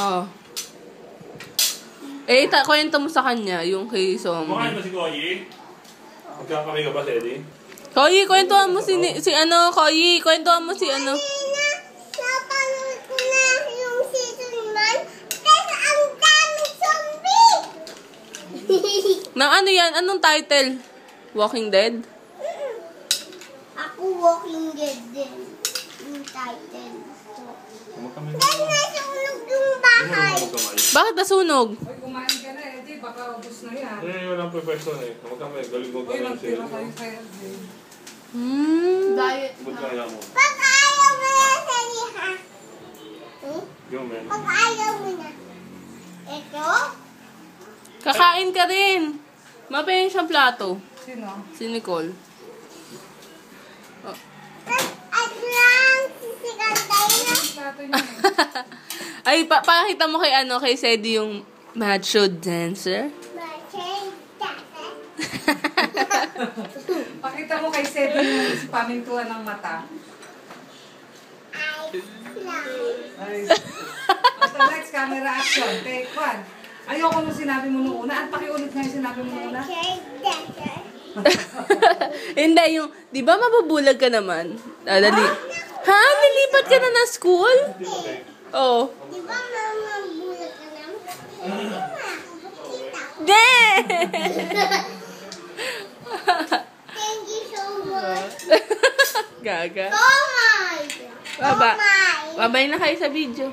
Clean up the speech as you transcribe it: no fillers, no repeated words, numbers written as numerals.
Oo. Kwento mo sa kanya, yung kay Zombie. Kumakain ba si Koyi? Magkakamay ka ba si Eddie? Koyi, kwentuhan mo Koyi, kwentuhan mo si ano. Napanood ko na yung season 1. Kasi ang daming zombie! Na ano yan? Anong title? Walking Dead? Ako Walking Dead din. Yung title. Magkamay Dahil nasunog yung bahay. Bakit nasunog? Uy, kumain ka na, Eddie. Baka ubos na yan. Walang profession eh. Magkamay, galing mo Uy, kamay nagtira siya. kayo sa Eddie. Diet Ba't kaya mo? Pag ayaw mo na, Sally, ha? Yung men. Pag ayaw mo na. Ito? Kakain ka rin. Mapayin siyang plato. Sino? Si Nicole. At lang, sisigantay na. Plato niya. Ay, pakita mo kay Sedi yung macho dancer. Pakita mo kay Sedi yung pamintuan ng mata. Ay. Basta next, camera action. Take one. Ayoko nung sinabi mo nung una. At pakiulit nga yung sinabi mo nung una. Hindi, di ba mabubulag ka naman? Dali. Ha? Nilipat ka na ng school? Oo. Di ba mama bulat ka naman? Hindi mo makakapagkita. De! Thank you so much. Gaga. Oh my! Baba. Babay na kayo sa video.